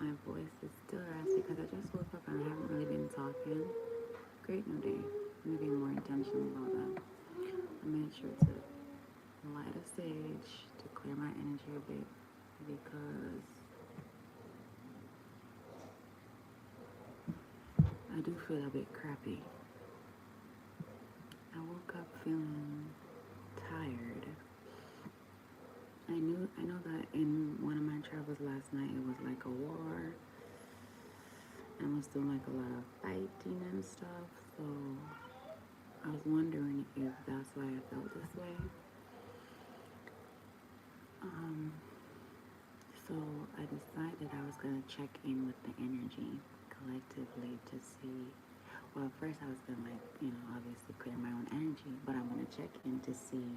my voice is still raspy because I just woke up and I haven't really been talking. Great new day. I'm being more intentional about that. I made sure to light a sage to clear my energy a bit because I do feel a bit crappy. I woke up feeling tired. I know that in one of my travels last night it was like a war. I was doing like a lot of fighting and stuff, so I was wondering if that's why I felt this way. Um, so I decided I was gonna check in with the energy collectively to see. Well, first I was gonna obviously clear my own energy, but I'm gonna check in to see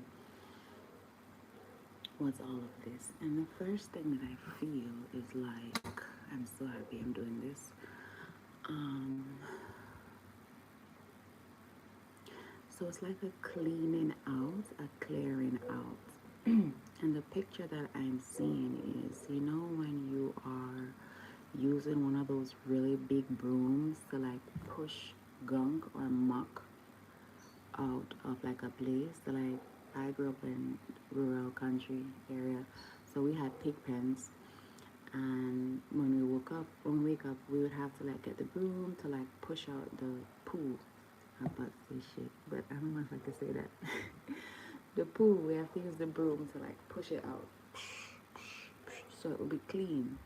what's all of this. And the first thing that I feel is like I'm so happy I'm doing this. Um, so it's like a cleaning out, a clearing out. And the picture that I'm seeing is, when you are using one of those really big brooms to like push gunk or muck out of like a place. So like I grew up in rural country area, so we had pig pens, and when we wake up, we would have to like get the broom to like push out the poo. I'm about to say shit, but I don't know if I can say that. The poo, we have to use the broom to like push it out, so it will be clean.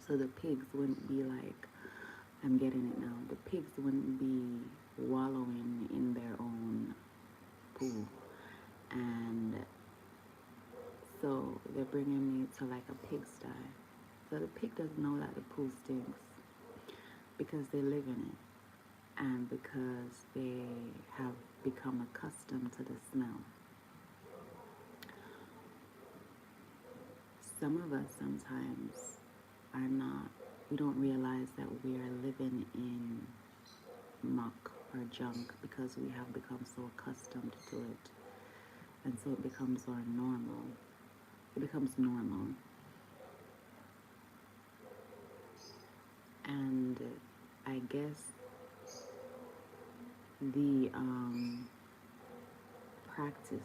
So the pigs wouldn't be like, I'm getting it now. The pigs wouldn't be wallowing in their own poo, and so they're bringing me to like a pigsty. So the pig doesn't know that the poo stinks because they live in it and because they have become accustomed to the smell. Some of us sometimes are not, we don't realize that we are living in muck or junk because we have become so accustomed to it. And so it becomes our normal. It becomes normal. And I guess the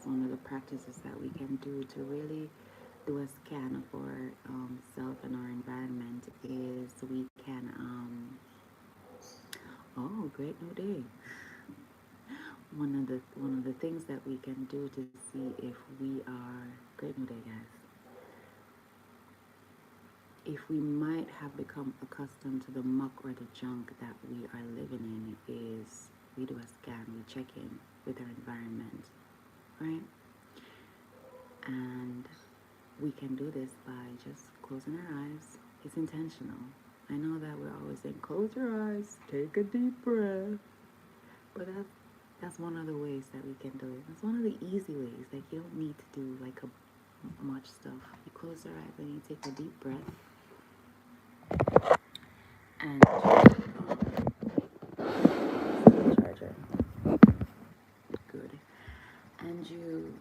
one of the practices that we can do to really do a scan of our self and our environment is we can, oh, great new day. One of the things that we can do to see if we are, great new day, guys. If we might have become accustomed to the muck or the junk that we are living in is we do a scan, we check in with our environment, right? And we can do this by just closing our eyes. It's intentional. I know that we're always saying, close your eyes, take a deep breath. But that's one of the ways that we can do it. That's one of the easy ways. Like, you don't need to do like much stuff. You close your eyes and you take a deep breath. And charger. Good. And you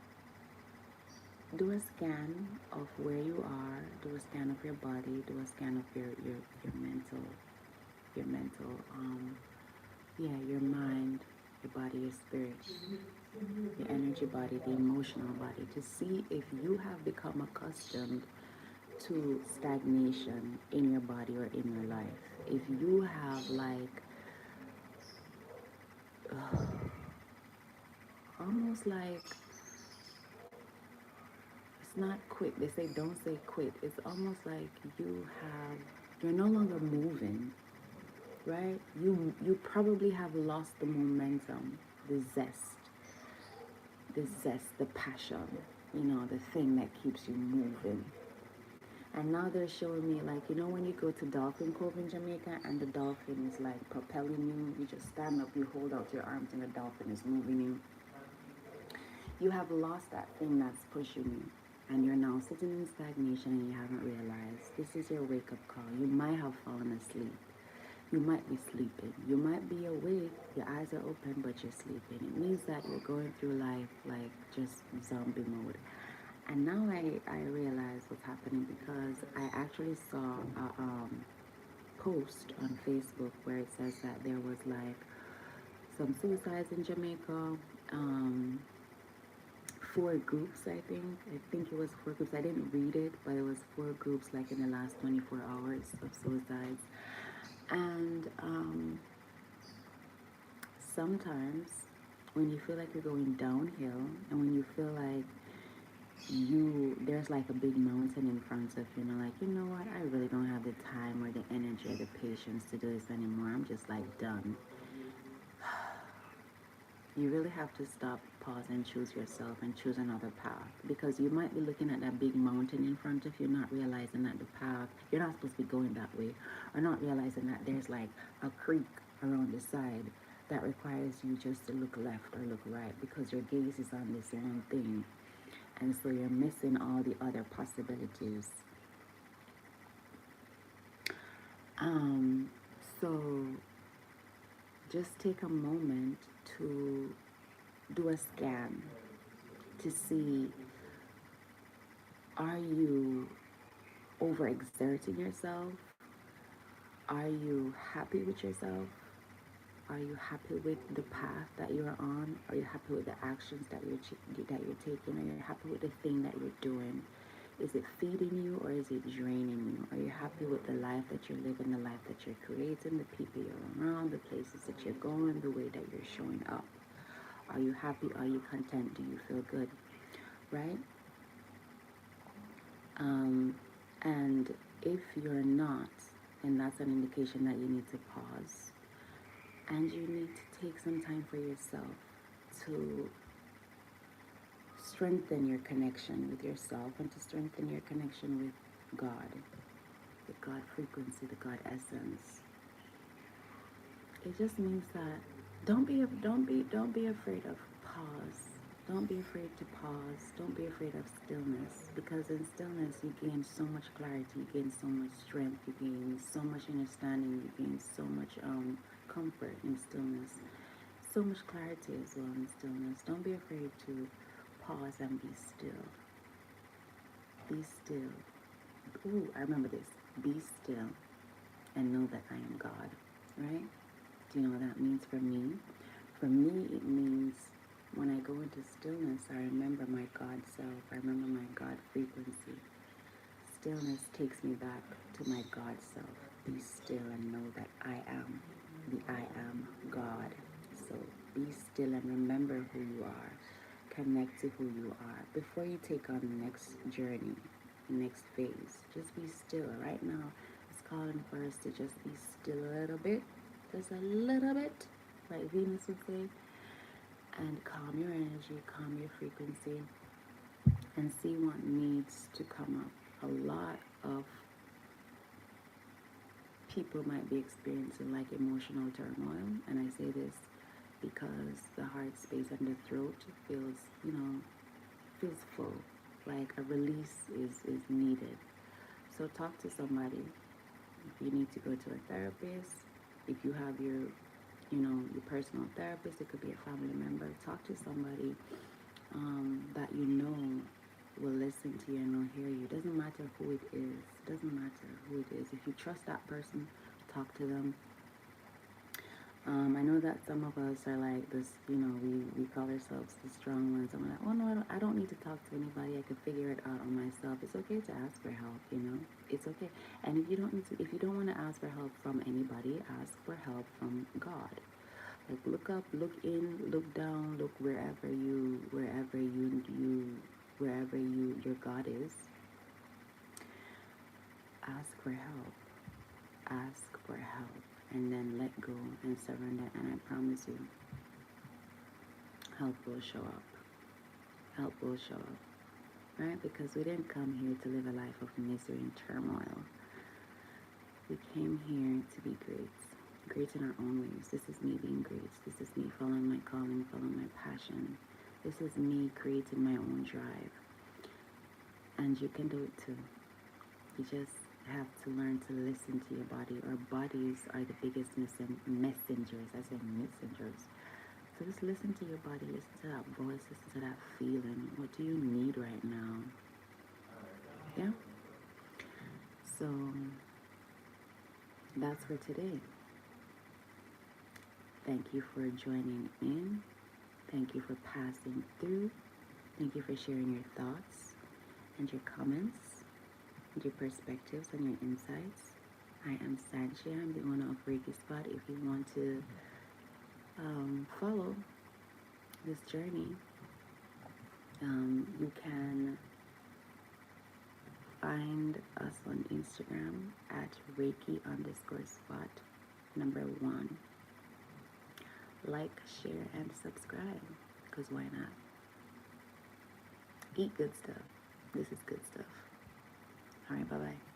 do a scan of where you are, do a scan of your body, do a scan of your mental, your mind, your body, your spirit, your energy body, the emotional body, to see if you have become accustomed to stagnation in your body or in your life. If you have like almost like, it's not quit. They say don't say quit. It's almost like you're no longer moving, right? You probably have lost the momentum, the zest, the passion, the thing that keeps you moving. And now they're showing me, like, when you go to Dolphin Cove in Jamaica and the dolphin is like propelling you, you just stand up, you hold out your arms, and the dolphin is moving you. You have lost that thing that's pushing you, and you're now sitting in stagnation and you haven't realized. This is your wake-up call. You might have fallen asleep. You might be sleeping. You might be awake. Your eyes are open, but you're sleeping. It means that you're going through life like just zombie mode. And now I realize what's happening because I actually saw a post on Facebook where it says that there was like some suicides in Jamaica. Um, 4 groups, I think it was 4 groups. I didn't read it, but it was 4 groups like in the last 24 hours of suicides. And sometimes when you feel like you're going downhill and when you feel like there's like a big mountain in front of you, like, you know what, I really don't have the time or the energy or the patience to do this anymore. I'm just like done. You really have to stop, pause, and choose yourself and choose another path, because you might be looking at that big mountain in front of you, not realizing that the path, you're not supposed to be going that way, or not realizing that there's like a creek around the side that requires you just to look left or look right because your gaze is on this one thing. And so you're missing all the other possibilities. Um, so just take a moment to do a scan to see, are you overexerting yourself? Are you happy with yourself? Are you happy with the path that you're on? Are you happy with the actions that you're taking? Are you happy with the thing that you're doing? Is it feeding you or is it draining you? Are you happy with the life that you're living, the life that you're creating, the people you're around, the places that you're going, the way that you're showing up? Are you happy? Are you content? Do you feel good? Right? And if you're not, then that's an indication that you need to pause and you need to take some time for yourself to strengthen your connection with yourself and to strengthen your connection with God, the God frequency, the God essence. It just means that don't be afraid of pause. Don't be afraid to pause. Don't be afraid of stillness, because in stillness you gain so much clarity, you gain so much strength, you gain so much understanding, you gain so much comfort in stillness, so much clarity as well in stillness. Don't be afraid to pause and be still. Be still. Ooh, I remember this. Be still and know that I am God. Right? Do you know what that means for me? For me, it means when I go into stillness, I remember my God self. I remember my God frequency. Stillness takes me back to my God self. Be still and know that I am the I am God. So be still and remember who you are. Connect to who you are. Before you take on the next journey, the next phase, just be still. Right now, it's calling for us to just be still a little bit. Just a little bit, like Venus would say, and calm your energy, calm your frequency, and see what needs to come up. A lot of people might be experiencing like emotional turmoil, and I say this because the heart space and the throat feels, feels full, like a release is needed. So talk to somebody. If you need to go to a therapist, if you have your personal therapist, it could be a family member. Talk to somebody that you know will listen to you and will hear you. Doesn't matter who it is. Doesn't matter who it is. If you trust that person, talk to them. I know that some of us are like this, we call ourselves the strong ones. I'm like, oh no, I don't need to talk to anybody. I can figure it out on myself. It's okay to ask for help. It's okay. And if you don't want to ask for help from anybody, ask for help from God. Like look up, look in, look down, look wherever your God is. Ask for help. Ask for help. And then let go and surrender. And I promise you, help will show up. Help will show up. Right? Because we didn't come here to live a life of misery and turmoil. We came here to be great. Great in our own ways. This is me being great. This is me following my calling, following my passion. This is me creating my own drive. And you can do it too. You just have to learn to listen to your body. Our bodies are the biggest messengers. I say messengers. So just listen to your body, listen to that voice, listen to that feeling. What do you need right now? Yeah? So that's for today. Thank you for joining in. Thank you for passing through. Thank you for sharing your thoughts and your comments and your perspectives and your insights. I am Sanchia. I'm the owner of Reiki Spot. If you want to follow this journey, you can find us on Instagram at Reiki_spot1. Like, share, and subscribe, because why not? Eat good stuff. This is good stuff. All right, bye-bye.